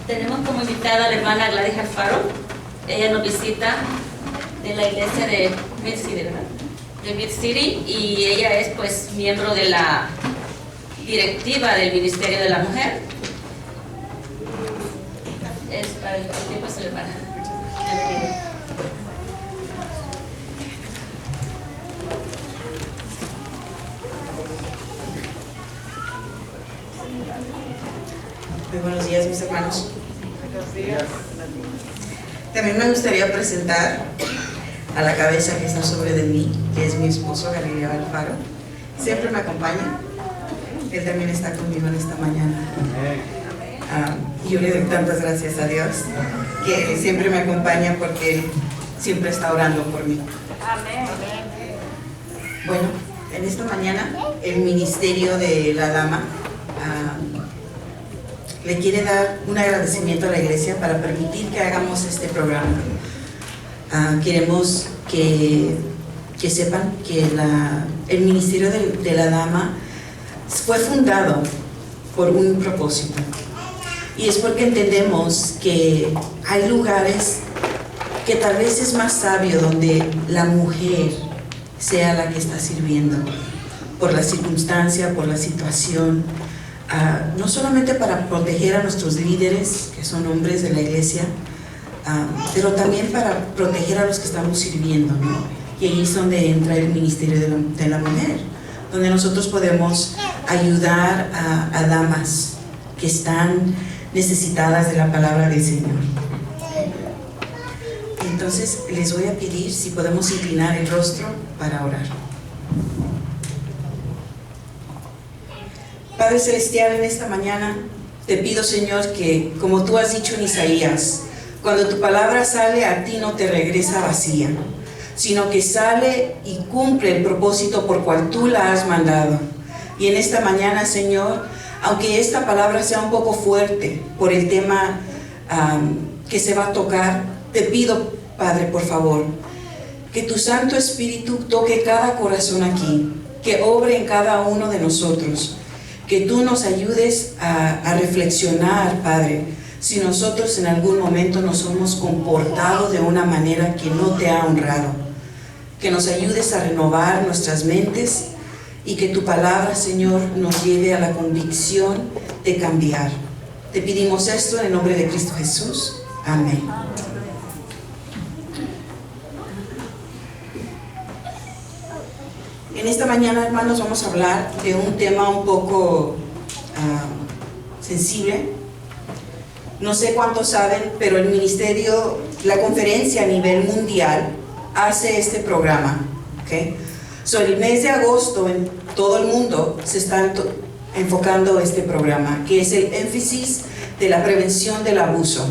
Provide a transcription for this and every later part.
Tenemos como invitada a la hermana Gladys Alfaro. Ella nos visita de la iglesia de Mid City, ¿verdad? De Mid City, y ella es pues miembro de la directiva del Ministerio de la Mujer. Es para el tiempo de la hermana. Muy buenos días, mis hermanos. Buenos días. También me gustaría presentar a la cabeza que está sobre de mí, que es mi esposo, Galileo Alfaro. Siempre me acompaña. Él también está conmigo en esta mañana. Yo le doy tantas gracias a Dios que siempre me acompaña porque Él siempre está orando por mí. Amén. Bueno, en esta mañana el Ministerio de la Dama le quiere dar un agradecimiento a la iglesia para permitir que hagamos este programa. Queremos que sepan que el Ministerio de la Dama fue fundado por un propósito, y es porque entendemos que hay lugares que tal vez es más sabio donde la mujer sea la que está sirviendo, por la circunstancia, por la situación. No solamente para proteger a nuestros líderes, que son hombres de la iglesia, pero también para proteger a los que estamos sirviendo, ¿no? Y ahí es donde entra el Ministerio de la Mujer, donde nosotros podemos ayudar a damas que están necesitadas de la palabra del Señor. Entonces les voy a pedir si podemos inclinar el rostro para orar. Padre Celestial, en esta mañana te pido, Señor, que como tú has dicho en Isaías, cuando tu palabra sale a ti no te regresa vacía, sino que sale y cumple el propósito por cual tú la has mandado. Y en esta mañana, Señor, aunque esta palabra sea un poco fuerte por el tema que se va a tocar, te pido, Padre, por favor, que tu Santo Espíritu toque cada corazón aquí, que obre en cada uno de nosotros, que tú nos ayudes a reflexionar, Padre, si nosotros en algún momento nos hemos comportado de una manera que no te ha honrado, que nos ayudes a renovar nuestras mentes y que tu palabra, Señor, nos lleve a la convicción de cambiar. Te pedimos esto en el nombre de Cristo Jesús. Amén. En esta mañana, hermanos, vamos a hablar de un tema un poco sensible. No sé cuántos saben, pero el ministerio, la conferencia a nivel mundial hace este programa, ¿okay? El mes de agosto en todo el mundo se está enfocando este programa, que es el énfasis de la prevención del abuso,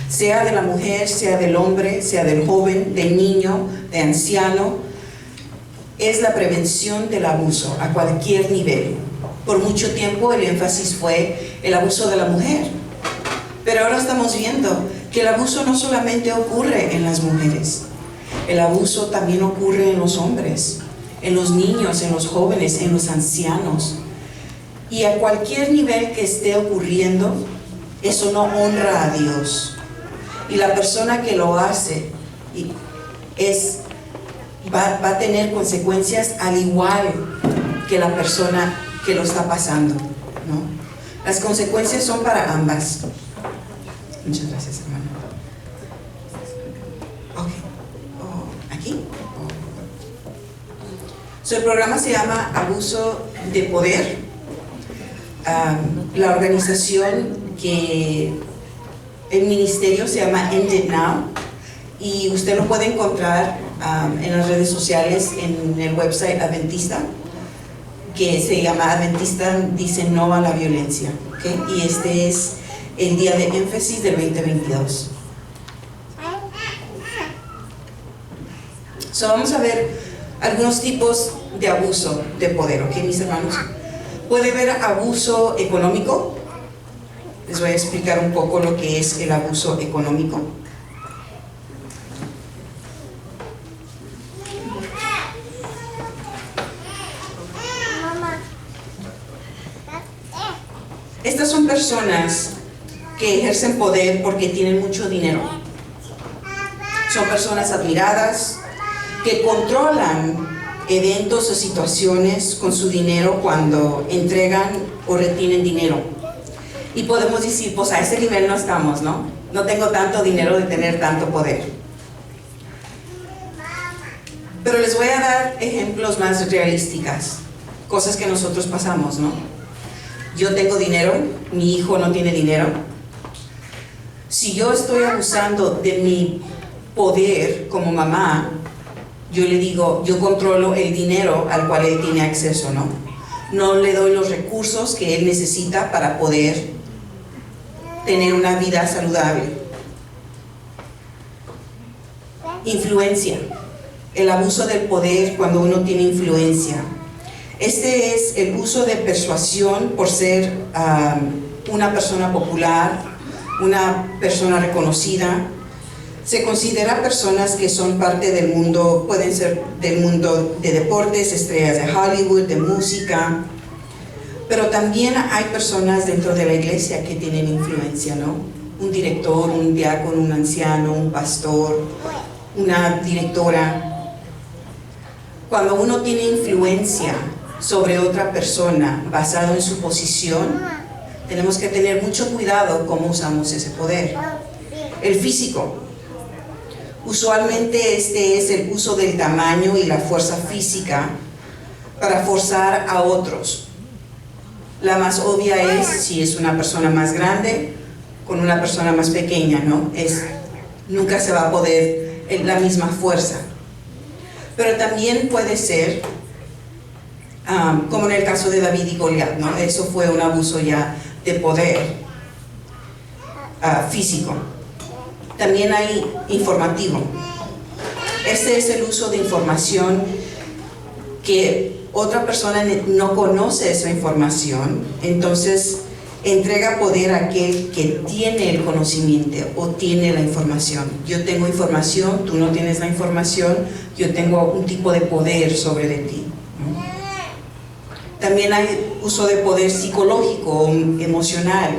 sea de la mujer, sea del hombre, sea del joven, del niño, de anciano. Es la prevención del abuso a cualquier nivel. Por mucho tiempo el énfasis fue el abuso de la mujer, pero ahora estamos viendo que el abuso no solamente ocurre en las mujeres, el abuso también ocurre en los hombres, en los niños, en los jóvenes, en los ancianos. Y a cualquier nivel que esté ocurriendo, eso no honra a Dios. Y la persona que lo hace va a tener consecuencias al igual que la persona que lo está pasando, ¿no? Las consecuencias son para ambas. Muchas gracias, hermano. ¿Aquí? El programa se llama Abuso de Poder. La organización el ministerio se llama End It Now, y usted lo puede encontrar en las redes sociales, en el website Adventista, que se llama Adventista dice no a la violencia, ¿okay? Y este es el día de énfasis del 2022. Vamos a ver algunos tipos de abuso de poder, ¿ok, mis hermanos? Puede haber abuso económico. Les voy a explicar un poco lo que es el abuso económico. Estas son personas que ejercen poder porque tienen mucho dinero. Son personas admiradas que controlan eventos o situaciones con su dinero cuando entregan o retienen dinero. Y podemos decir, pues a ese nivel no estamos, ¿no? No tengo tanto dinero de tener tanto poder. Pero les voy a dar ejemplos más realísticos, cosas que nosotros pasamos, ¿no? Yo tengo dinero, mi hijo no tiene dinero. Si yo estoy abusando de mi poder como mamá, yo le digo, yo controlo el dinero al cual él tiene acceso, ¿no? No le doy los recursos que él necesita para poder tener una vida saludable. Influencia. El abuso del poder cuando uno tiene influencia. Este es el uso de persuasión por ser una persona popular, una persona reconocida. Se considera personas que son parte del mundo, pueden ser del mundo de deportes, estrellas de Hollywood, de música, pero también hay personas dentro de la iglesia que tienen influencia, ¿no? Un director, un diácono, un anciano, un pastor, una directora. Cuando uno tiene influencia sobre otra persona basado en su posición, tenemos que tener mucho cuidado cómo usamos ese poder. El físico. Usualmente este es el uso del tamaño y la fuerza física para forzar a otros. La más obvia es si es una persona más grande con una persona más pequeña, ¿no? Nunca se va a poder la misma fuerza. Pero también puede ser, como en el caso de David y Goliat, ¿no? Eso fue un abuso ya de poder físico. También hay informativo. Este es el uso de información que otra persona no conoce esa información, entonces entrega poder a aquel que tiene el conocimiento o tiene la información. Yo tengo información, tú no tienes la información, yo tengo un tipo de poder sobre de ti. También hay uso de poder psicológico o emocional.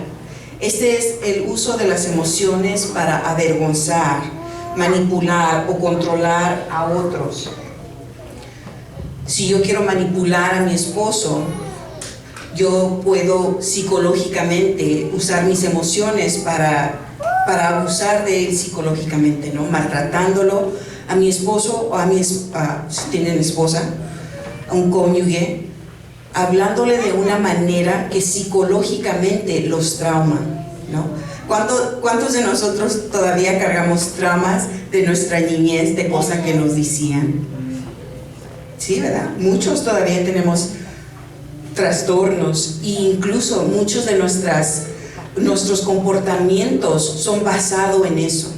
Este es el uso de las emociones para avergonzar, manipular o controlar a otros. Si yo quiero manipular a mi esposo, yo puedo psicológicamente usar mis emociones para abusar de él psicológicamente, ¿no? Maltratándolo a mi esposo o si tienen esposa, a un cónyuge, hablándole de una manera que psicológicamente los trauma, ¿no? ¿Cuántos de nosotros todavía cargamos traumas de nuestra niñez, de cosas que nos decían? Sí, ¿verdad? Muchos todavía tenemos trastornos e incluso muchos de nuestros comportamientos son basados en eso.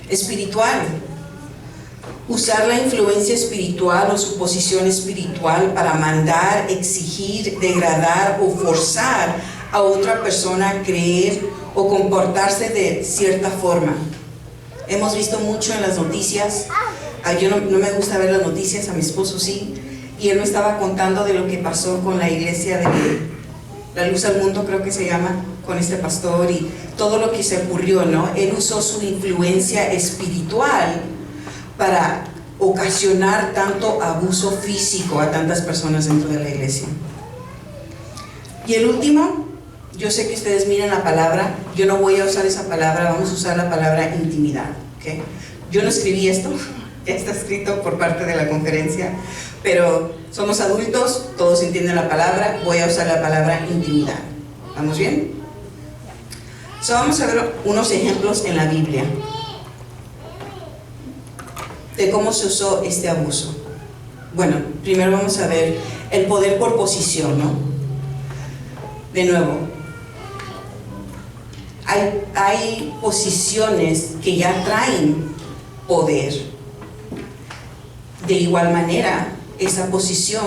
Espiritual. Usar la influencia espiritual o su posición espiritual para mandar, exigir, degradar o forzar a otra persona a creer o comportarse de cierta forma. Hemos visto mucho en las noticias. Yo no me gusta ver las noticias, a mi esposo sí, y él me estaba contando de lo que pasó con la iglesia de La Luz al Mundo, creo que se llama, con este pastor y todo lo que se ocurrió, ¿no? Él usó su influencia espiritual para ocasionar tanto abuso físico a tantas personas dentro de la iglesia. Y el último, yo sé que ustedes miran la palabra, yo no voy a usar esa palabra, vamos a usar la palabra intimidad, ¿ok? Yo no escribí esto, ya está escrito por parte de la conferencia, pero somos adultos, todos entienden la palabra, voy a usar la palabra intimidad. ¿Vamos bien? Vamos a ver unos ejemplos en la Biblia de cómo se usó este abuso. Bueno, primero vamos a ver el poder por posición, ¿no? De nuevo, hay posiciones que ya traen poder. De igual manera, esa posición,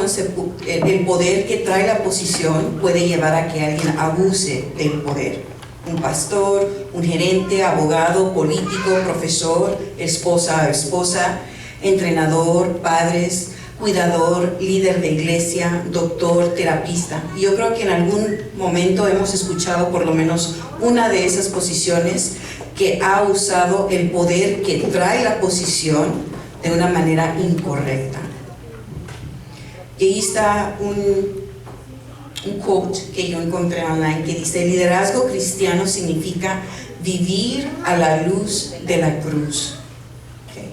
el poder que trae la posición puede llevar a que alguien abuse del poder. Un pastor, un gerente, abogado, político, profesor, esposa, entrenador, padres, cuidador, líder de iglesia, doctor, terapista. Y yo creo que en algún momento hemos escuchado por lo menos una de esas posiciones que ha usado el poder que trae la posición de una manera incorrecta. Y ahí está un quote que yo encontré online que dice: liderazgo cristiano significa vivir a la luz de la cruz. Okay.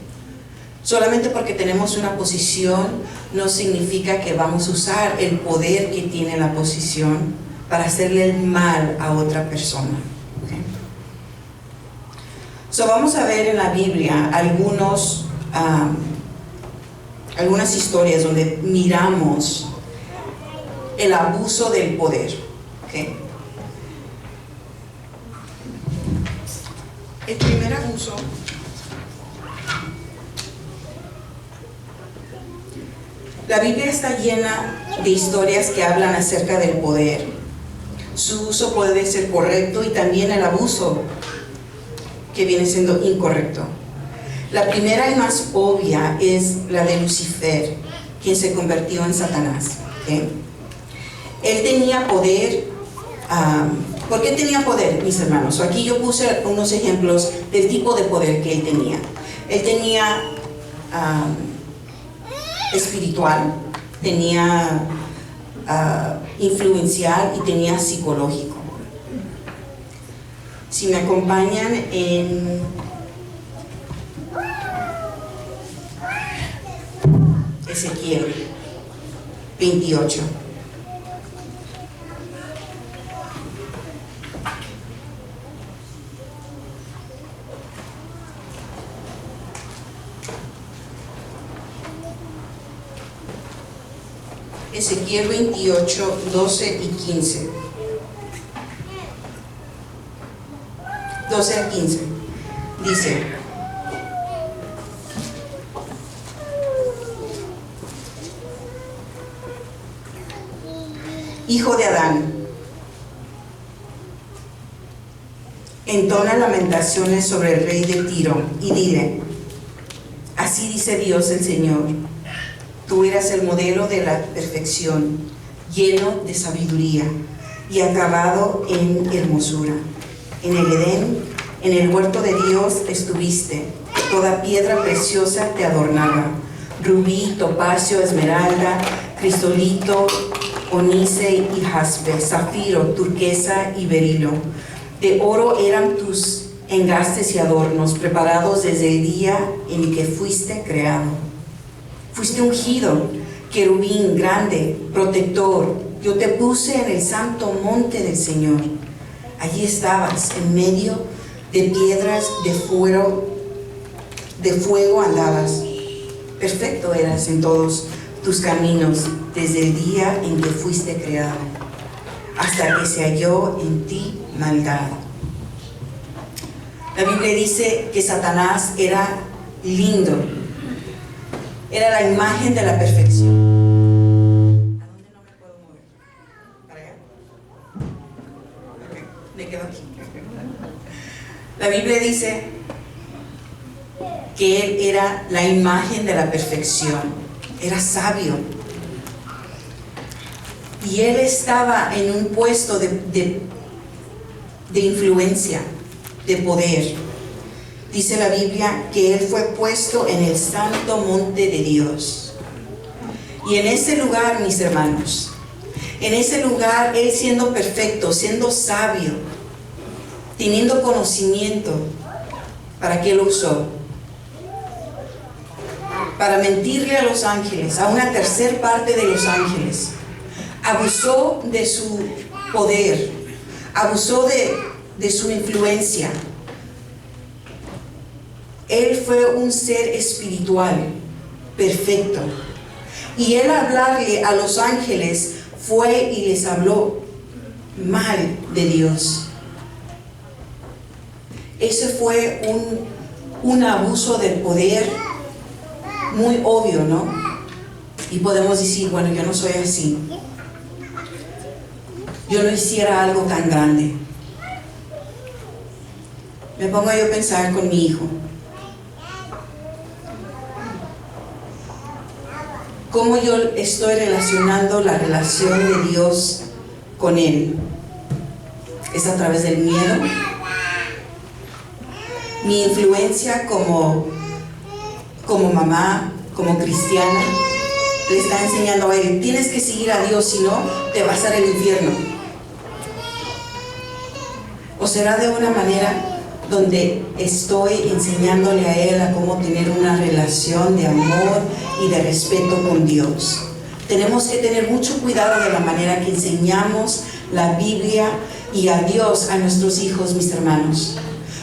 Solamente porque tenemos una posición no significa que vamos a usar el poder que tiene la posición para hacerle el mal a otra persona. Okay. So, vamos a ver en la Biblia algunas historias donde miramos el abuso del poder. Okay. El primer abuso la Biblia está llena de historias que hablan acerca del poder. Su uso puede ser correcto y también el abuso que viene siendo incorrecto. La primera y más obvia es la de Lucifer, quien se convirtió en Satanás. ¿Okay? Él tenía poder. ¿Por qué tenía poder, mis hermanos? Aquí yo puse unos ejemplos del tipo de poder que él tenía. Él tenía espiritual, tenía influencial y tenía psicológico. Si me acompañan en Ezequiel 28. Ezequiel 28, 12 y 15. 12 a 15. Dice: hijo de Adán, entona lamentaciones sobre el rey de Tiro y dile: así dice Dios el Señor, tú eras el modelo de la perfección, lleno de sabiduría y acabado en hermosura. En el Edén, en el huerto de Dios estuviste, toda piedra preciosa te adornaba, rubí, topacio, esmeralda, crisolito, onice y jaspe, zafiro, turquesa y berilo. De oro eran tus engastes y adornos, preparados desde el día en que fuiste creado. Fuiste ungido, querubín grande, protector. Yo te puse en el santo monte del Señor. Allí estabas, en medio de piedras de fuego andabas. Perfecto eras en todos tus caminos, desde el día en que fuiste creado, hasta que se halló en ti maldad. La Biblia dice que Satanás era lindo, era la imagen de la perfección. ¿A dónde no me puedo mover? ¿Para allá? Okay, me quedo aquí. La Biblia dice que él era la imagen de la perfección, era sabio. Y él estaba en un puesto de influencia, de poder. Dice la Biblia que él fue puesto en el santo monte de Dios. Y en ese lugar, mis hermanos, en ese lugar, él siendo perfecto, siendo sabio, teniendo conocimiento, ¿para qué lo usó? Para mentirle a los ángeles, a una tercer parte de los ángeles. Abusó de su poder, abusó de su influencia. Él fue un ser espiritual, perfecto. Y él hablarle a los ángeles fue y les habló mal de Dios. Ese fue un abuso del poder muy obvio, ¿no? Y podemos decir, bueno, yo no soy así. Yo no hiciera algo tan grande. Me pongo yo a pensar con mi hijo. ¿Cómo yo estoy relacionando la relación de Dios con Él? ¿Es a través del miedo? Mi influencia como mamá, como cristiana, le está enseñando a él, tienes que seguir a Dios, si no, te vas al infierno. ¿O será de una manera donde estoy enseñándole a él a cómo tener una relación de amor y de respeto con Dios? Tenemos que tener mucho cuidado de la manera que enseñamos la Biblia y a Dios a nuestros hijos, mis hermanos.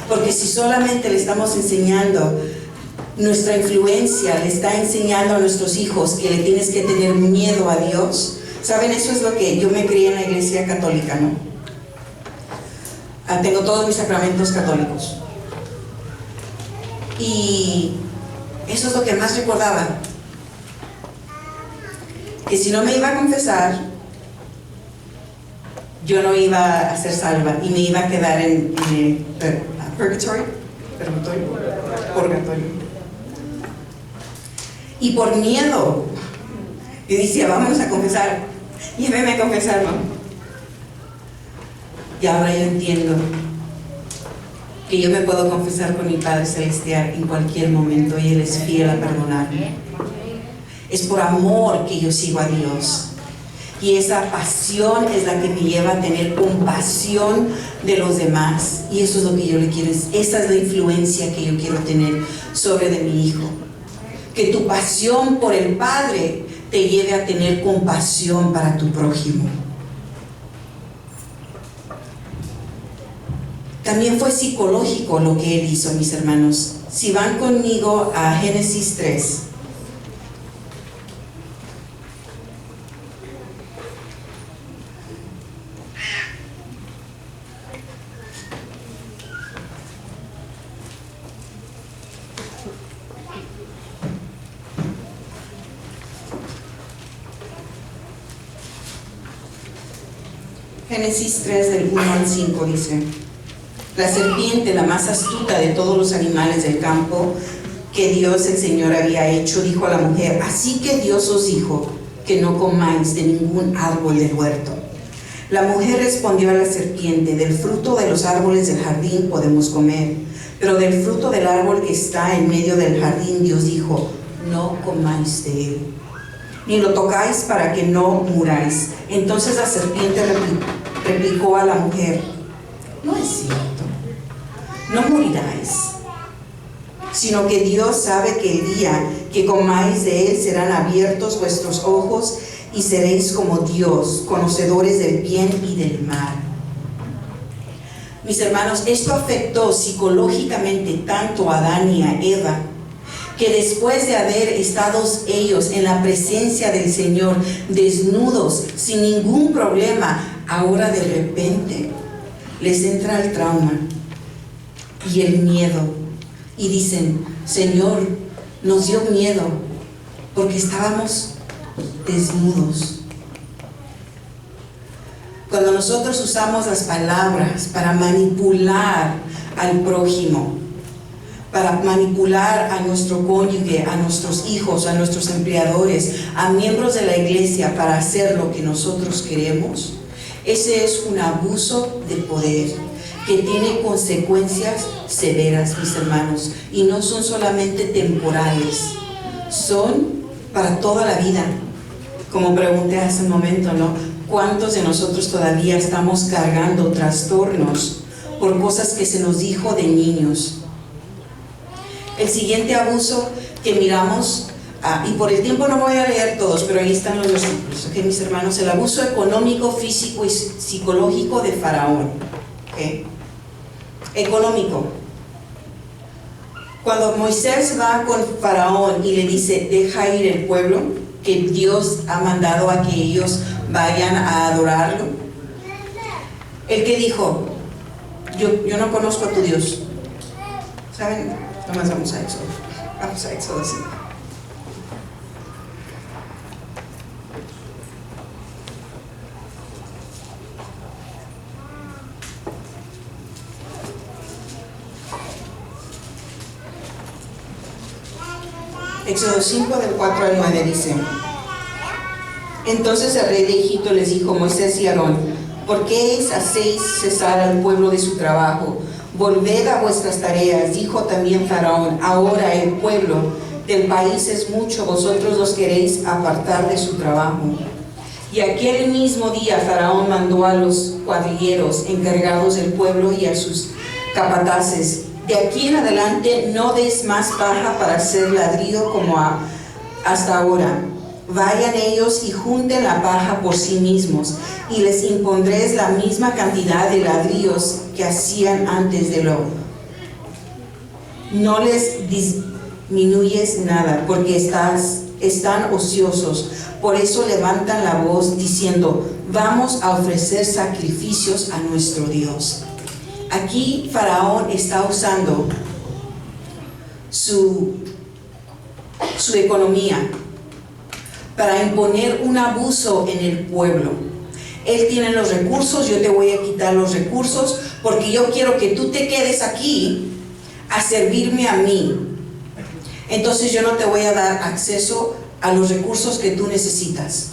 Porque si solamente le estamos enseñando, nuestra influencia le está enseñando a nuestros hijos que le tienes que tener miedo a Dios. ¿Saben? Eso es lo que yo me crié en la iglesia católica, ¿no? Tengo todos mis sacramentos católicos. Y eso es lo que más recordaba. Que si no me iba a confesar, yo no iba a ser salva y me iba a quedar en el purgatorio. Y por miedo, yo decía, vamos a confesar, lléveme a confesar, ¿no? Y ahora yo entiendo que yo me puedo confesar con mi Padre Celestial en cualquier momento y Él es fiel a perdonarme. Es por amor que yo sigo a Dios. Y esa pasión es la que me lleva a tener compasión de los demás. Y eso es lo que yo le quiero. Esa es la influencia que yo quiero tener sobre de mi hijo. Que tu pasión por el Padre te lleve a tener compasión para tu prójimo. También fue psicológico lo que él hizo, mis hermanos. Si van conmigo a Génesis 3. Génesis 3 del 1 al 5 dice: la serpiente, la más astuta de todos los animales del campo que Dios el Señor había hecho, dijo a la mujer: así que Dios os dijo que no comáis de ningún árbol del huerto. La mujer respondió a la serpiente: del fruto de los árboles del jardín podemos comer, pero del fruto del árbol que está en medio del jardín Dios dijo: no comáis de él, ni lo tocáis para que no muráis. Entonces la serpiente replicó a la mujer: no es cierto, no moriráis, sino que Dios sabe que el día que comáis de él serán abiertos vuestros ojos y seréis como Dios, conocedores del bien y del mal. Mis hermanos, esto afectó psicológicamente tanto a Adán y a Eva, que después de haber estado ellos en la presencia del Señor, desnudos, sin ningún problema, ahora de repente les entra el trauma y el miedo. Y dicen: Señor, nos dio miedo porque estábamos desnudos. Cuando nosotros usamos las palabras para manipular al prójimo, para manipular a nuestro cónyuge, a nuestros hijos, a nuestros empleadores, a miembros de la iglesia para hacer lo que nosotros queremos, ese es un abuso de poder que tiene consecuencias severas, mis hermanos, y no son solamente temporales, son para toda la vida. Como pregunté hace un momento, ¿no? ¿Cuántos de nosotros todavía estamos cargando trastornos por cosas que se nos dijo de niños? El siguiente abuso que miramos, y por el tiempo no voy a leer todos, pero ahí están los versículos, ¿ok, mis hermanos? El abuso económico, físico y psicológico de Faraón, ¿ok? Económico. Cuando Moisés va con Faraón y le dice: deja ir el pueblo, que Dios ha mandado a que ellos vayan a adorarlo, el que dijo: yo no conozco a tu Dios. ¿Saben? Nomás vamos a Éxodo. Vamos a Éxodo 5. Éxodo 5 del 4 al 9 dice: Entonces el rey de Egipto les dijo: Moisés y Aarón, ¿por qué hacéis cesar al pueblo de su trabajo? Volved a vuestras tareas. Dijo también Faraón: ahora el pueblo del país es mucho, vosotros los queréis apartar de su trabajo. Y aquel mismo día Faraón mandó a los cuadrilleros encargados del pueblo y a sus capataces: de aquí en adelante no des más paja para hacer ladrillo como hasta ahora. Vayan ellos y junten la paja por sí mismos, y les impondréis la misma cantidad de ladrillos que hacían antes del horno. No les disminuyes nada, porque están ociosos. Por eso levantan la voz diciendo: vamos a ofrecer sacrificios a nuestro Dios. Aquí Faraón está usando su economía para imponer un abuso en el pueblo. Él tiene los recursos, yo te voy a quitar los recursos porque yo quiero que tú te quedes aquí a servirme a mí. Entonces yo no te voy a dar acceso a los recursos que tú necesitas.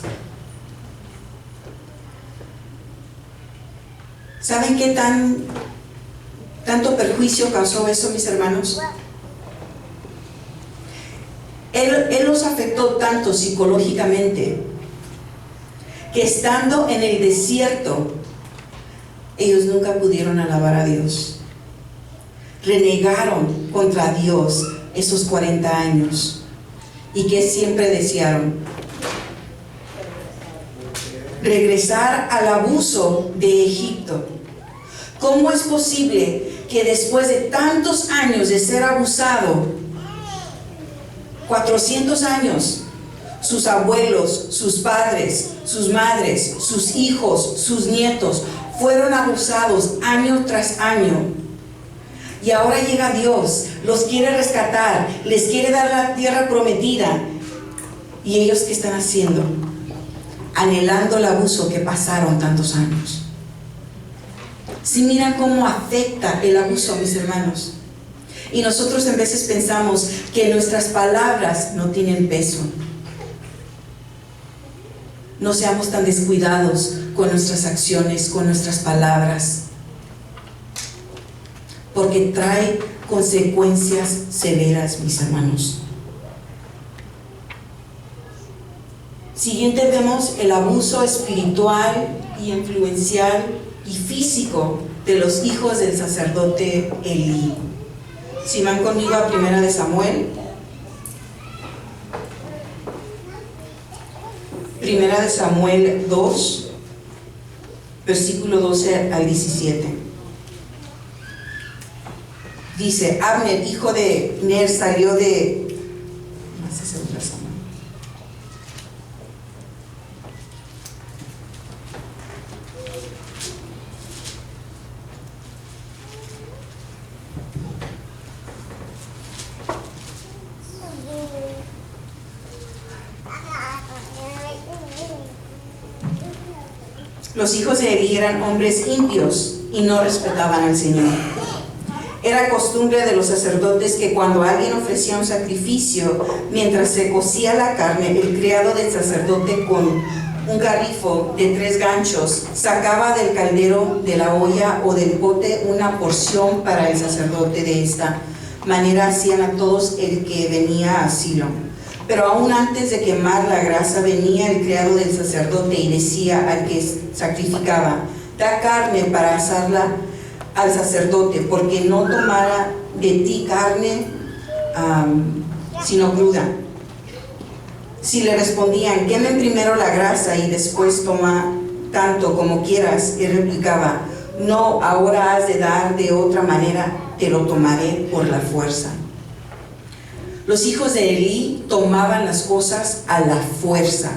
¿Saben qué tanto perjuicio causó eso, mis hermanos? Él los afectó tanto psicológicamente que estando en el desierto, ellos nunca pudieron alabar a Dios. Renegaron contra Dios esos 40 años. ¿Y que siempre desearon? Regresar al abuso de Egipto. ¿Cómo es posible que después de tantos años de ser abusado, 400 años, sus abuelos, sus padres, sus madres, sus hijos, sus nietos fueron abusados año tras año? Y ahora llega Dios, los quiere rescatar, les quiere dar la tierra prometida. ¿Y ellos qué están haciendo? Anhelando el abuso que pasaron tantos años. Si miran cómo afecta el abuso, mis hermanos. Y nosotros en veces pensamos que nuestras palabras no tienen peso. No seamos tan descuidados con nuestras acciones, con nuestras palabras, porque trae consecuencias severas, mis hermanos. Siguiente vemos el abuso espiritual y influencial y físico de los hijos del sacerdote Elí. Si van conmigo a 1 de Samuel. 1 de Samuel 2, versículo 12 al 17. Dice: Abner, hijo de Ner, salió de... Los hijos de Elí eran hombres impios y no respetaban al Señor. Era costumbre de los sacerdotes que cuando alguien ofrecía un sacrificio, mientras se cocía la carne, el criado del sacerdote con un garrifo de 3 ganchos sacaba del caldero, de la olla o del pote una porción para el sacerdote. De esta manera hacían a todos el que venía a Silo. Pero aún antes de quemar la grasa venía el criado del sacerdote y decía al que sacrificaba: da carne para asarla al sacerdote, porque no tomara de ti carne sino cruda. Si le respondían: quemen primero la grasa y después toma tanto como quieras, él replicaba: no, ahora has de dar de otra manera, te lo tomaré por la fuerza. Los hijos de Elí tomaban las cosas a la fuerza.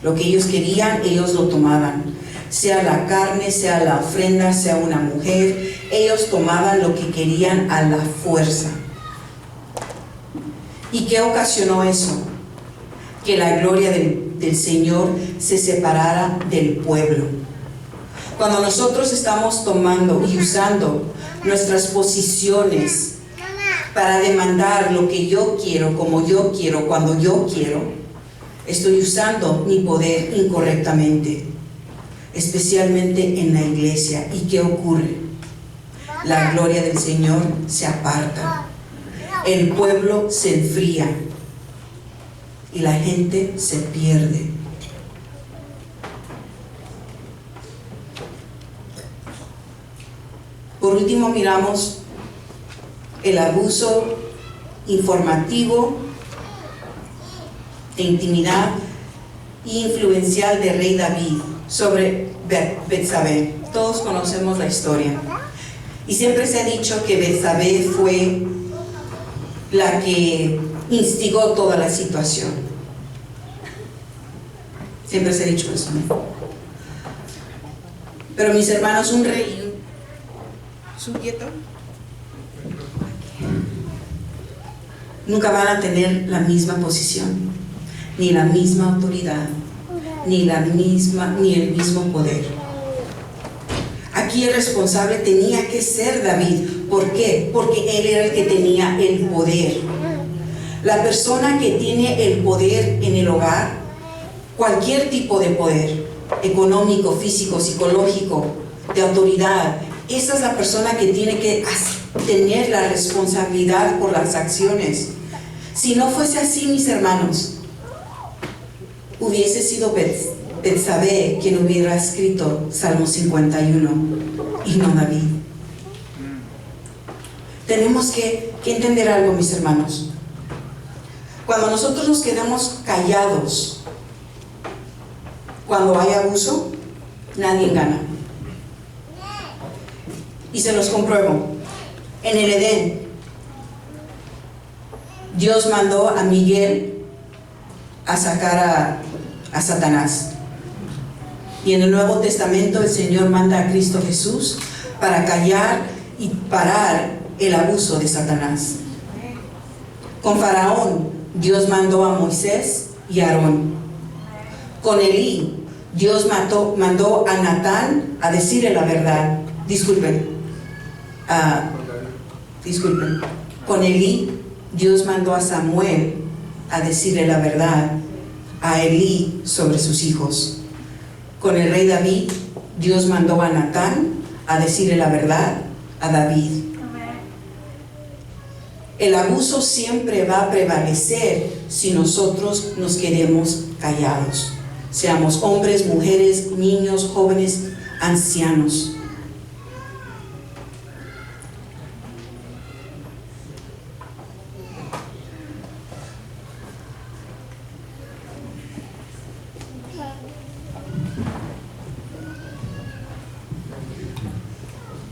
Lo que ellos querían, ellos lo tomaban. Sea la carne, sea la ofrenda, sea una mujer, ellos tomaban lo que querían a la fuerza. ¿Y qué ocasionó eso? Que la gloria del Señor se separara del pueblo. Cuando nosotros estamos tomando y usando nuestras posiciones para demandar lo que yo quiero, como yo quiero, cuando yo quiero, estoy usando mi poder incorrectamente, especialmente en la iglesia. ¿Y qué ocurre? La gloria del Señor se aparta, el pueblo se enfría y la gente se pierde. Por último, miramos el abuso informativo de intimidad e influencial del rey David sobre Betsabé. Todos conocemos la historia. Y siempre se ha dicho que Betsabé fue la que instigó toda la situación. Siempre se ha dicho eso, ¿no? Pero mis hermanos, un rey, ¿su quieto? Nunca van a tener la misma posición, ni la misma autoridad, ni el mismo poder. Aquí el responsable tenía que ser David. ¿Por qué? Porque él era el que tenía el poder. La persona que tiene el poder en el hogar, cualquier tipo de poder, económico, físico, psicológico, de autoridad, esa es la persona que tiene que tener la responsabilidad por las acciones. Si no fuese así, mis hermanos, hubiese sido Betsabé quien hubiera escrito Salmo 51 y no David. Tenemos que entender algo, mis hermanos. Cuando nosotros nos quedamos callados, cuando hay abuso, nadie gana. Y se los compruebo. En el Edén, Dios mandó a Miguel a sacar a Satanás. Y en el Nuevo Testamento el Señor manda a Cristo Jesús para callar y parar el abuso de Satanás. Con Faraón, Dios mandó a Moisés y a Aarón. Con Elí, Dios mandó a Natán a decirle la verdad. Disculpen. Con Elí, Dios mandó a Samuel a decirle la verdad a Elí sobre sus hijos. Con el rey David, Dios mandó a Natán a decirle la verdad a David. El abuso siempre va a prevalecer si nosotros nos quedemos callados. Seamos hombres, mujeres, niños, jóvenes, ancianos.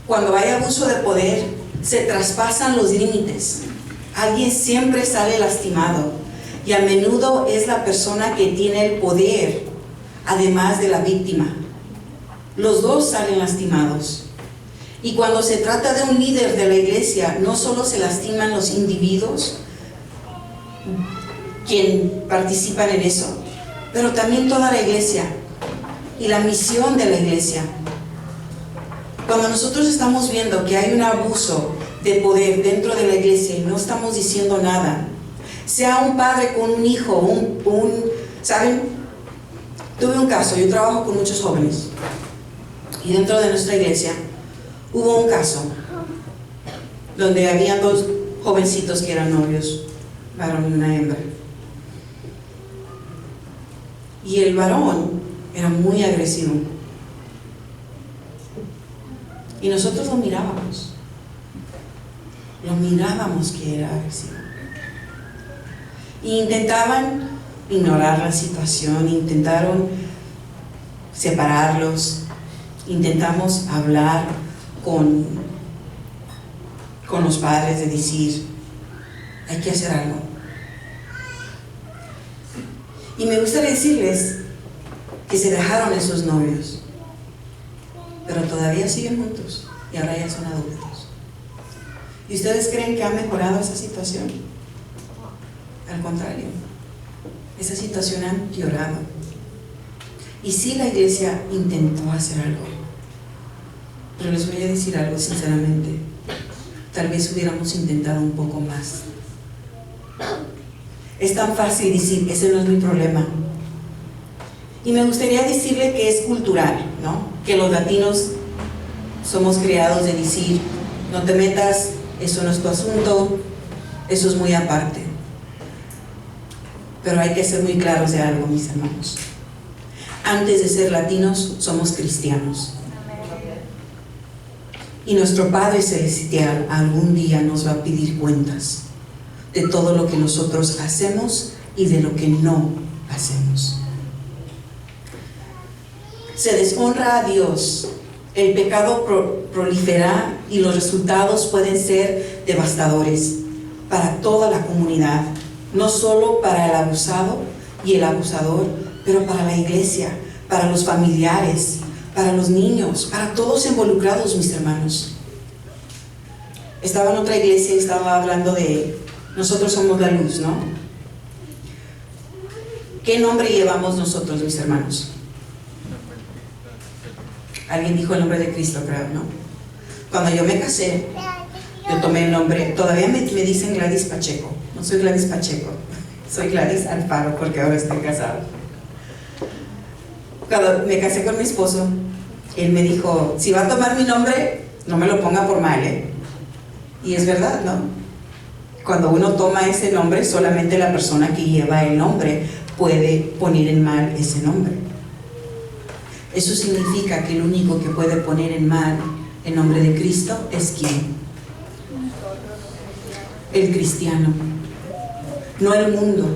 Cuando hay abuso de poder, se traspasan los límites. Alguien siempre sale lastimado y a menudo es la persona que tiene el poder, además de la víctima. Los dos salen lastimados. Y cuando se trata de un líder de la iglesia, no solo se lastiman los individuos quienes participan en eso, pero también toda la iglesia y la misión de la iglesia. Cuando nosotros estamos viendo que hay un abuso de poder dentro de la iglesia y no estamos diciendo nada, sea un padre con un hijo, ¿saben? Tuve un caso, yo trabajo con muchos jóvenes y dentro de nuestra iglesia hubo un caso donde había dos jovencitos que eran novios, varón y una hembra. Y el varón era muy agresivo. Y nosotros lo mirábamos que era agresivo. Y intentaban ignorar la situación, intentaron separarlos, intentamos hablar con los padres de decir, hay que hacer algo. Y me gustaría decirles que se dejaron esos novios, pero todavía siguen juntos y ahora ya son adultos. ¿Y ustedes creen que ha mejorado esa situación? Al contrario, esa situación ha empeorado. Y sí, la iglesia intentó hacer algo, pero les voy a decir algo sinceramente, tal vez hubiéramos intentado un poco más. Es tan fácil decir, ese no es mi problema, Y me gustaría decirle que es cultural, ¿no? Que los latinos somos criados de decir, no te metas, eso no es tu asunto, eso es muy aparte. Pero hay que ser muy claros de algo, mis hermanos. Antes de ser latinos, somos cristianos. Y nuestro Padre Celestial algún día nos va a pedir cuentas de todo lo que nosotros hacemos y de lo que no hacemos. Se deshonra a Dios, el pecado prolifera y los resultados pueden ser devastadores para toda la comunidad, no solo para el abusado y el abusador, pero para la iglesia, para los familiares, para los niños, para todos involucrados, mis hermanos. Estaba en otra iglesia y estaba hablando de nosotros somos la luz, ¿no? ¿Qué nombre llevamos nosotros, mis hermanos? Alguien dijo el nombre de Cristo, creo, ¿no? Cuando yo me casé, yo tomé el nombre, todavía me dicen Gladys Pacheco. No soy Gladys Pacheco, soy Gladys Alfaro, porque ahora estoy casado. Cuando me casé con mi esposo, él me dijo, si va a tomar mi nombre, no me lo ponga por mal, ¿eh? Y es verdad, ¿no? Cuando uno toma ese nombre, solamente la persona que lleva el nombre puede poner en mal ese nombre. Eso significa que el único que puede poner en mal el nombre de Cristo es ¿quién? El cristiano, no el mundo.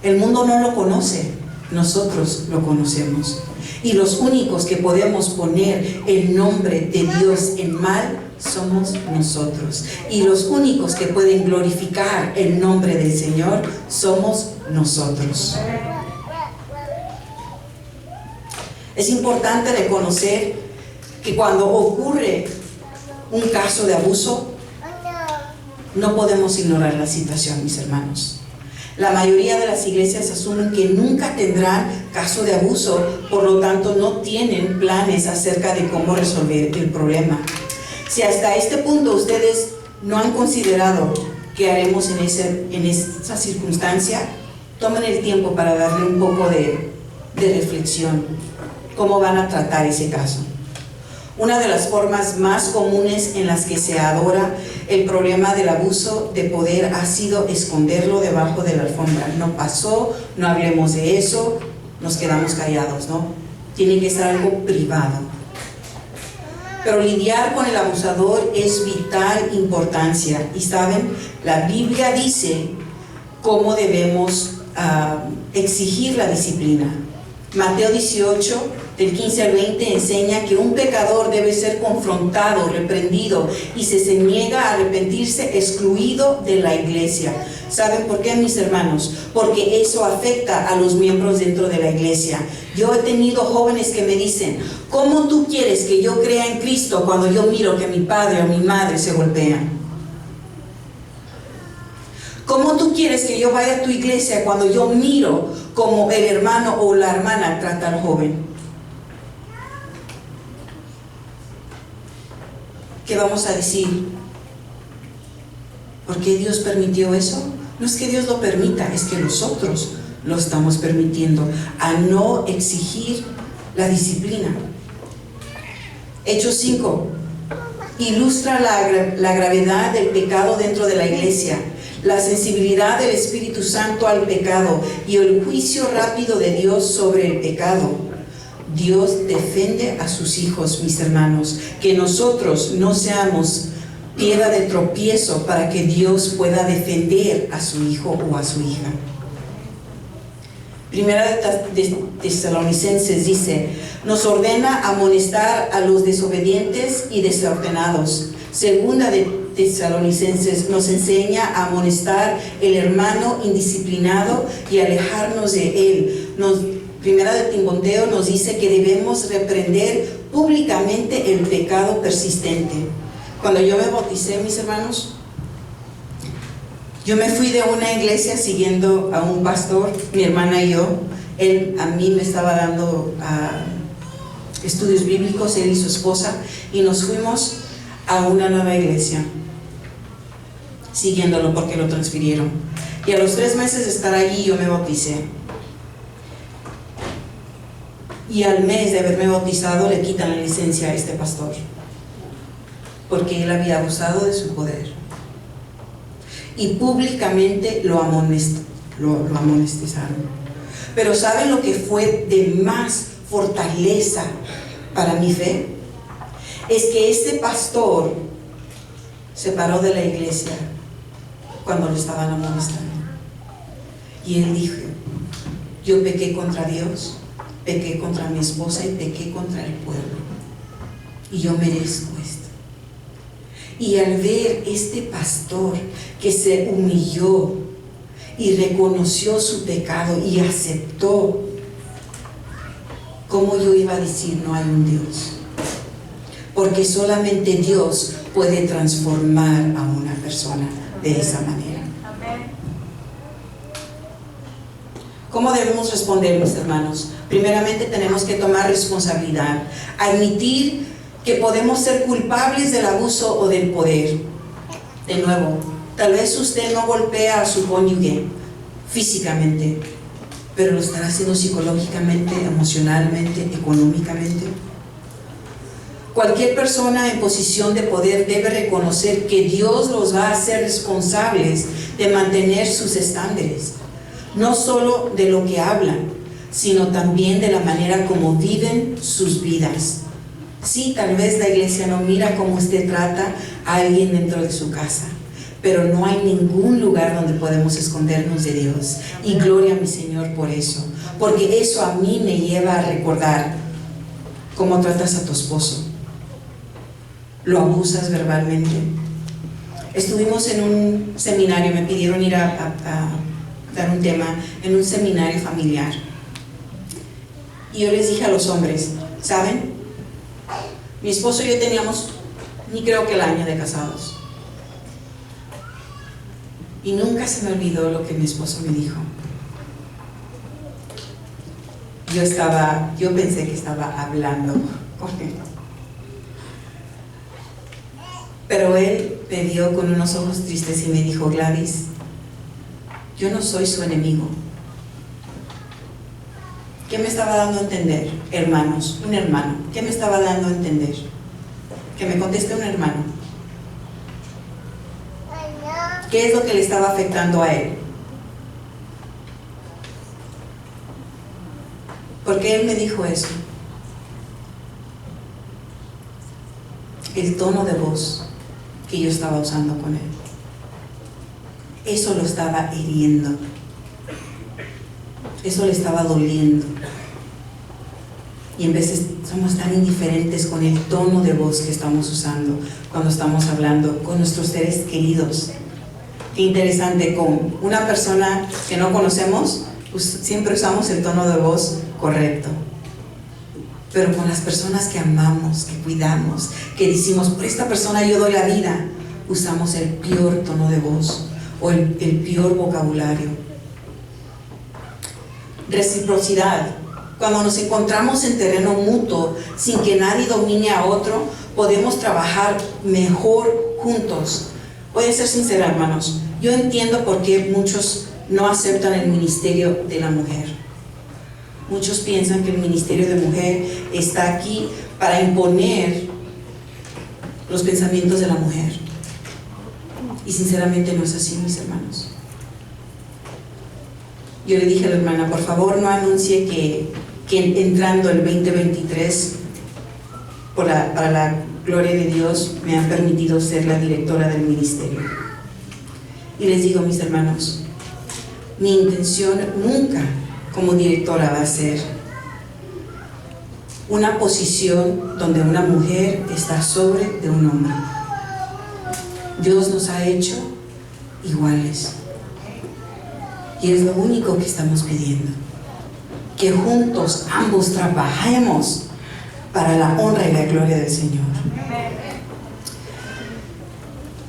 El mundo no lo conoce, nosotros lo conocemos. Y los únicos que podemos poner el nombre de Dios en mal somos nosotros. Y los únicos que pueden glorificar el nombre del Señor somos nosotros. Es importante reconocer que cuando ocurre un caso de abuso, no podemos ignorar la situación, mis hermanos. La mayoría de las iglesias asumen que nunca tendrán caso de abuso, por lo tanto no tienen planes acerca de cómo resolver el problema. Si hasta este punto ustedes no han considerado qué haremos en esa circunstancia, tomen el tiempo para darle un poco de reflexión. ¿Cómo van a tratar ese caso? Una de las formas más comunes en las que se adora el problema del abuso de poder ha sido esconderlo debajo de la alfombra. No pasó, no hablemos de eso, nos quedamos callados, ¿no? Tiene que ser algo privado. Pero lidiar con el abusador es vital importancia. Y saben, la Biblia dice cómo debemos exigir la disciplina. Mateo 18, del 15 al 20, enseña que un pecador debe ser confrontado, reprendido, y si se niega a arrepentirse, excluido de la iglesia. ¿Saben por qué, mis hermanos? Porque eso afecta a los miembros dentro de la iglesia. Yo he tenido jóvenes que me dicen, ¿cómo tú quieres que yo crea en Cristo cuando yo miro que mi padre o mi madre se golpean? ¿Cómo tú quieres que yo vaya a tu iglesia cuando yo miro como el hermano o la hermana trata al joven? ¿Qué vamos a decir? ¿Por qué Dios permitió eso? No es que Dios lo permita, es que nosotros lo estamos permitiendo al no exigir la disciplina. Hechos 5 ilustra la gravedad del pecado dentro de la iglesia, la sensibilidad del Espíritu Santo al pecado y el juicio rápido de Dios sobre el pecado. Dios defiende a sus hijos, mis hermanos, que nosotros no seamos piedra de tropiezo para que Dios pueda defender a su hijo o a su hija. Primera de Tesalonicenses dice, nos ordena amonestar a los desobedientes y desordenados. Segunda de Tesalonicenses nos enseña a amonestar el hermano indisciplinado y alejarnos de él. Primera de Timoteo nos dice que debemos reprender públicamente el pecado persistente. Cuando yo me bauticé, mis hermanos, yo me fui de una iglesia siguiendo a un pastor, mi hermana y yo. Él a mí me estaba dando estudios bíblicos, él y su esposa, y nos fuimos a una nueva iglesia, siguiéndolo porque lo transfirieron. Y a los 3 meses de estar allí yo me bauticé. Y al mes de haberme bautizado le quitan la licencia a este pastor, porque él había abusado de su poder. Y públicamente lo amonestaron. Pero ¿saben lo que fue de más fortaleza para mi fe? Es que este pastor se paró de la iglesia cuando lo estaban amonestando. Y él dijo: yo pequé contra Dios, pequé contra mi esposa y pequé contra el pueblo, y yo merezco esto. Y al ver este pastor que se humilló y reconoció su pecado y aceptó, ¿cómo yo iba a decir no hay un Dios? Porque solamente Dios puede transformar a una persona de esa manera. ¿Cómo debemos responder, mis hermanos? Primeramente tenemos que tomar responsabilidad, admitir que podemos ser culpables del abuso o del poder. De nuevo, tal vez usted no golpea a su cónyuge físicamente, pero lo estará haciendo psicológicamente, emocionalmente, económicamente. Cualquier persona en posición de poder debe reconocer que Dios los va a hacer responsables de mantener sus estándares, no solo de lo que hablan, sino también de la manera como viven sus vidas. Sí, tal vez la iglesia no mira cómo usted trata a alguien dentro de su casa, pero no hay ningún lugar donde podemos escondernos de Dios. Y gloria a mi Señor por eso, porque eso a mí me lleva a recordar cómo tratas a tu esposo. ¿Lo abusas verbalmente? Estuvimos en un seminario, me pidieron ir a dar un tema en un seminario familiar, y yo les dije a los hombres: ¿saben? Mi esposo y yo teníamos ni creo que el año de casados, y nunca se me olvidó lo que mi esposo me dijo. Yo pensé que estaba hablando con él, pero él me vio con unos ojos tristes y me dijo: Gladys, yo no soy su enemigo. ¿Qué me estaba dando a entender, hermanos? Un hermano. ¿Qué me estaba dando a entender? Que me conteste un hermano. ¿Qué es lo que le estaba afectando a él? ¿Por qué él me dijo eso? El tono de voz que yo estaba usando con él. Eso lo estaba hiriendo. Eso le estaba doliendo. Y en veces somos tan indiferentes con el tono de voz que estamos usando cuando estamos hablando con nuestros seres queridos. Qué interesante, con una persona que no conocemos, pues siempre usamos el tono de voz correcto. Pero con las personas que amamos, que cuidamos, que decimos: por esta persona yo doy la vida, usamos el peor tono de voz o el peor vocabulario. Reciprocidad. Cuando nos encontramos en terreno mutuo, sin que nadie domine a otro, podemos trabajar mejor juntos. Voy a ser sincera, hermanos, yo entiendo por qué muchos no aceptan el ministerio de la mujer. Muchos piensan que el ministerio de mujer está aquí para imponer los pensamientos de la mujer, y sinceramente no es así, mis hermanos. Yo le dije a la hermana: por favor, no anuncie que entrando el 2023, para la gloria de Dios, me han permitido ser la directora del ministerio. Y les digo, mis hermanos, mi intención nunca como directora va a ser una posición donde una mujer está sobre de un hombre. Dios nos ha hecho iguales. Y es lo único que estamos pidiendo, que juntos ambos trabajemos para la honra y la gloria del Señor.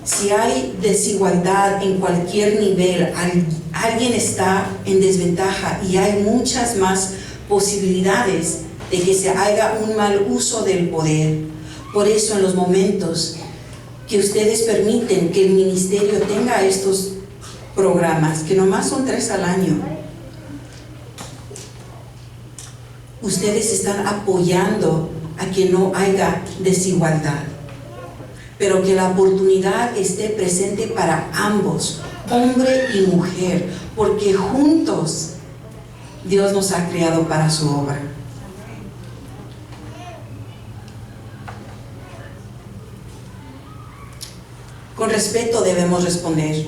Si hay desigualdad en cualquier nivel, alguien está en desventaja, y hay muchas más posibilidades de que se haga un mal uso del poder. Por eso, en los momentos que ustedes permiten que el ministerio tenga estos programas, que nomás son 3 al año, ustedes están apoyando a que no haya desigualdad, pero que la oportunidad esté presente para ambos, hombre y mujer, porque juntos Dios nos ha creado para su obra. Con respeto debemos responder.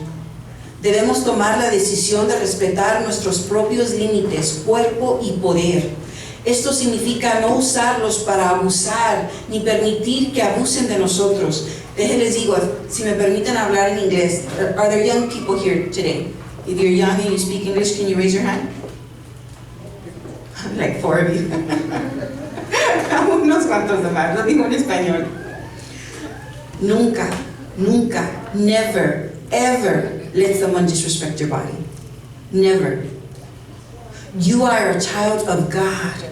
Debemos tomar la decisión de respetar nuestros propios límites, cuerpo y poder. Esto significa no usarlos para abusar, ni permitir que abusen de nosotros. Déjenles digo, si me permiten hablar en inglés. Are there young people here today? If you're young and you speak English, can you raise your hand? Like 4 of you. Unos cuantos de más, lo digo en español. Nunca, never, ever let someone disrespect your body. Never. You are a child of God.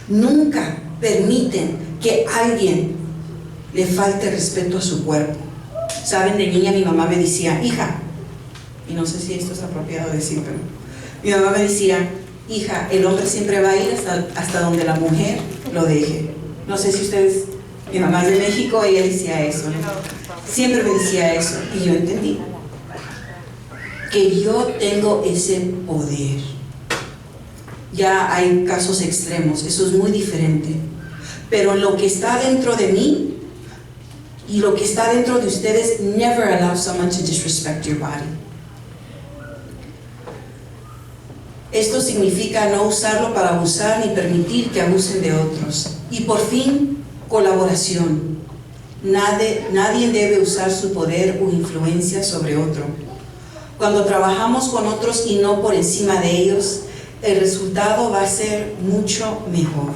Nunca permiten que alguien le falte respeto a su cuerpo. Saben, de niña mi mamá me decía, hija, y no sé si esto es apropiado decir, pero mi mamá me decía, hija, el hombre siempre va a ir hasta donde la mujer lo deje. No sé si ustedes, mi mamá es de México, ella decía eso, ¿no? Siempre me decía eso, y yo entendí que yo tengo ese poder. Ya hay casos extremos, eso es muy diferente, pero lo que está dentro de mí y lo que está dentro de ustedes, never allow someone to disrespect your body. Esto significa no usarlo para abusar ni permitir que abusen de otros. Y por fin, colaboración. Nadie debe usar su poder o influencia sobre otro. Cuando trabajamos con otros y no por encima de ellos, el resultado va a ser mucho mejor.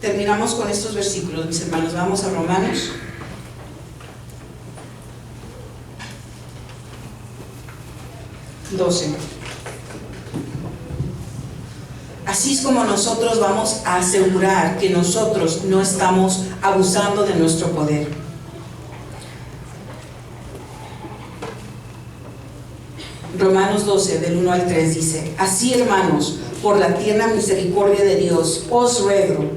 Terminamos con estos versículos, mis hermanos. Vamos a Romanos. Así es como nosotros vamos a asegurar que nosotros no estamos abusando de nuestro poder. Romanos 12, del 1 al 3 dice: así, hermanos, por la tierna misericordia de Dios, os ruego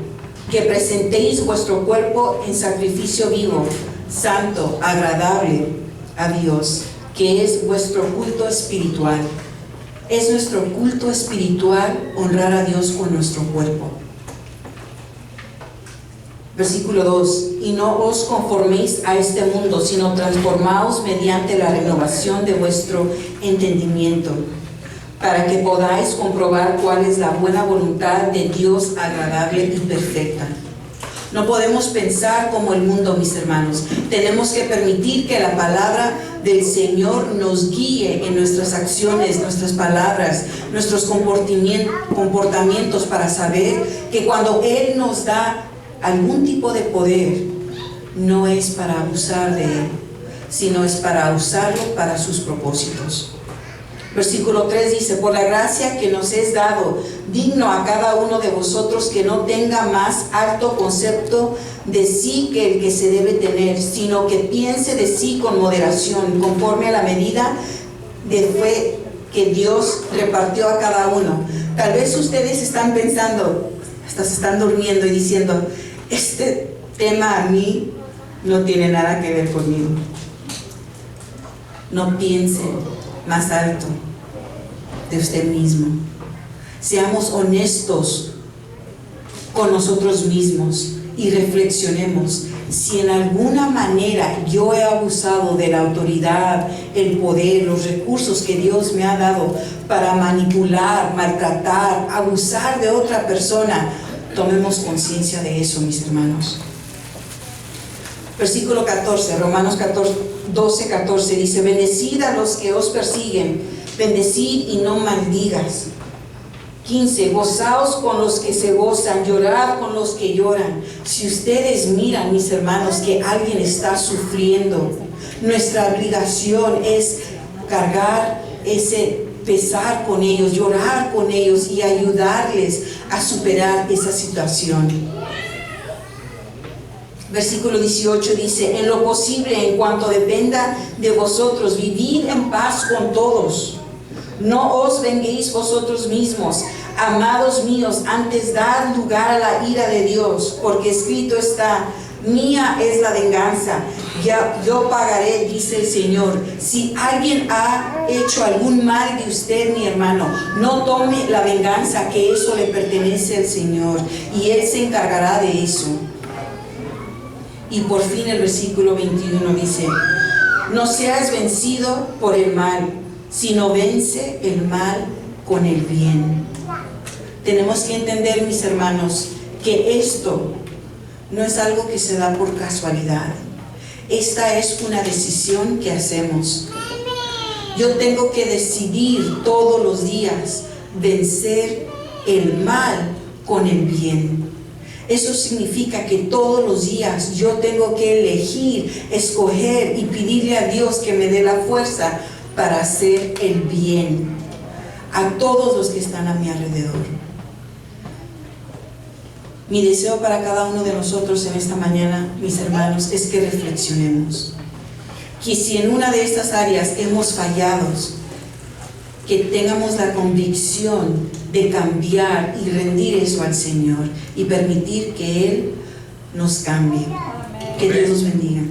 que presentéis vuestro cuerpo en sacrificio vivo, santo, agradable a Dios, que es vuestro culto espiritual. Es nuestro culto espiritual honrar a Dios con nuestro cuerpo. Versículo 2: y no os conforméis a este mundo, sino transformaos mediante la renovación de vuestro entendimiento, para que podáis comprobar cuál es la buena voluntad de Dios, agradable y perfecta. No podemos pensar como el mundo, mis hermanos. Tenemos que permitir que la palabra del Señor nos guíe en nuestras acciones, nuestras palabras, nuestros comportamientos, para saber que cuando Él nos da algún tipo de poder, no es para abusar de Él, sino es para usarlo para sus propósitos. Versículo 3 dice: por la gracia que nos es dado, digno a cada uno de vosotros que no tenga más alto concepto de sí que el que se debe tener, sino que piense de sí con moderación, conforme a la medida de fe que Dios repartió a cada uno. Tal vez ustedes están pensando, hasta se están durmiendo y diciendo: este tema a mí no tiene nada que ver conmigo. No piensen más alto de usted mismo. Seamos honestos con nosotros mismos y reflexionemos si en alguna manera yo he abusado de la autoridad, el poder, los recursos que Dios me ha dado para manipular, maltratar, abusar de otra persona. Tomemos conciencia de eso, mis hermanos. Versículo 14, Romanos 12, 14 dice: bendecid a los que os persiguen, bendecid y no maldigas. 15, gozaos con los que se gozan, llorad con los que lloran. Si ustedes miran, mis hermanos, que alguien está sufriendo, nuestra obligación es cargar ese pesar con ellos, llorar con ellos y ayudarles a superar esa situación. Versículo 18 dice: en lo posible, en cuanto dependa de vosotros, vivid en paz con todos. No os venguéis vosotros mismos, Amados míos, antes dad lugar a la ira de Dios, porque escrito está: mía es la venganza, ya yo pagaré, dice el Señor. Si alguien ha hecho algún mal de usted, mi hermano, no tome la venganza, que eso le pertenece al Señor, y Él se encargará de eso. Y por fin el versículo 21 dice: no seas vencido por el mal, sino vence el mal con el bien. Tenemos que entender, mis hermanos, que esto no es algo que se da por casualidad. Esta es una decisión que hacemos. Yo tengo que decidir todos los días vencer el mal con el bien. Eso significa que todos los días yo tengo que elegir, escoger y pedirle a Dios que me dé la fuerza para hacer el bien a todos los que están a mi alrededor. Mi deseo para cada uno de nosotros en esta mañana, mis hermanos, es que reflexionemos. Que si en una de estas áreas hemos fallado, que tengamos la convicción de cambiar y rendir eso al Señor y permitir que Él nos cambie. Que Dios nos bendiga.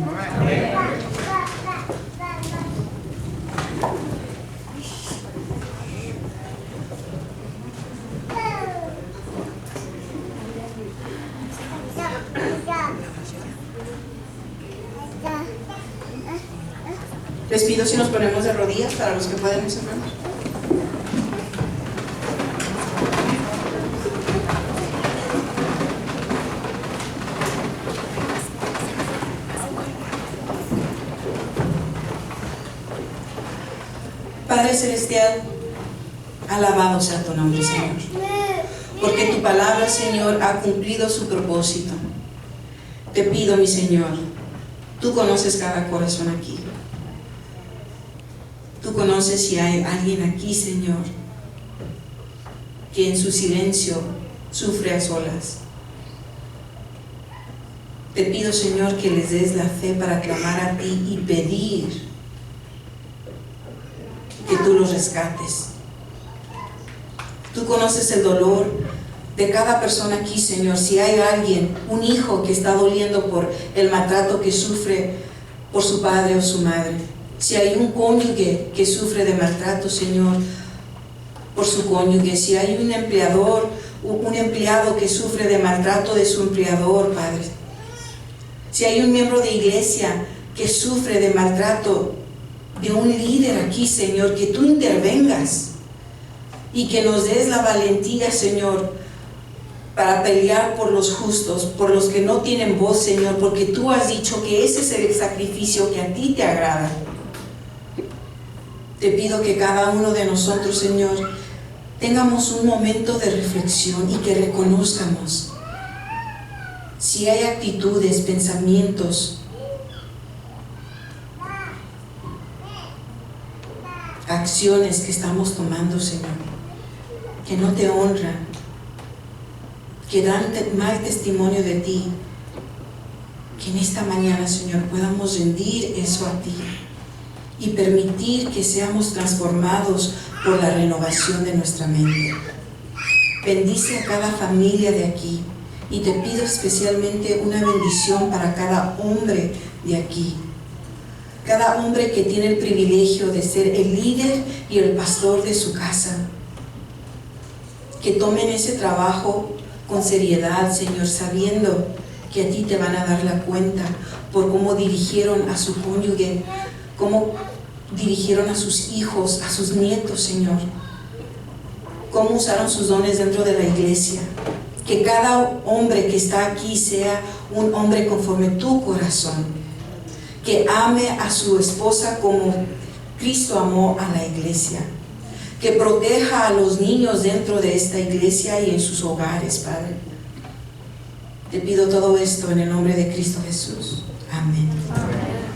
Les pido si nos ponemos de rodillas para los que pueden hacerlo. Padre Celestial, alabado sea tu nombre, Señor, porque tu palabra, Señor, ha cumplido su propósito. Te pido, mi Señor, tú conoces cada corazón aquí. Tú conoces si hay alguien aquí, Señor, que en su silencio sufre a solas. Te pido, Señor, que les des la fe para clamar a ti y pedir que tú los rescates. Tú conoces el dolor de cada persona aquí, Señor. Si hay alguien, un hijo que está doliendo por el maltrato que sufre por su padre o su madre. Si hay un cónyuge que sufre de maltrato, Señor, por su cónyuge. Si hay un empleado que sufre de maltrato de su empleador, Padre. Si hay un miembro de iglesia que sufre de maltrato de un líder aquí, Señor, que tú intervengas y que nos des la valentía, Señor, para pelear por los justos, por los que no tienen voz, Señor, porque tú has dicho que ese es el sacrificio que a ti te agrada. Te pido que cada uno de nosotros, Señor, tengamos un momento de reflexión y que reconozcamos si hay actitudes, pensamientos, acciones que estamos tomando, Señor, que no te honran, que dan mal testimonio de ti. Que en esta mañana, Señor, podamos rendir eso a ti y permitir que seamos transformados por la renovación de nuestra mente. Bendice a cada familia de aquí y te pido especialmente una bendición para cada hombre de aquí. Cada hombre que tiene el privilegio de ser el líder y el pastor de su casa. Que tomen ese trabajo con seriedad, Señor, sabiendo que a ti te van a dar la cuenta por cómo dirigieron a su cónyuge, cómo dirigieron a sus hijos, a sus nietos, Señor, cómo usaron sus dones dentro de la iglesia. Que cada hombre que está aquí sea un hombre conforme tu corazón, que ame a su esposa como Cristo amó a la iglesia, que proteja a los niños dentro de esta iglesia y en sus hogares, Padre. Te pido todo esto en el nombre de Cristo Jesús. Amén. Amén.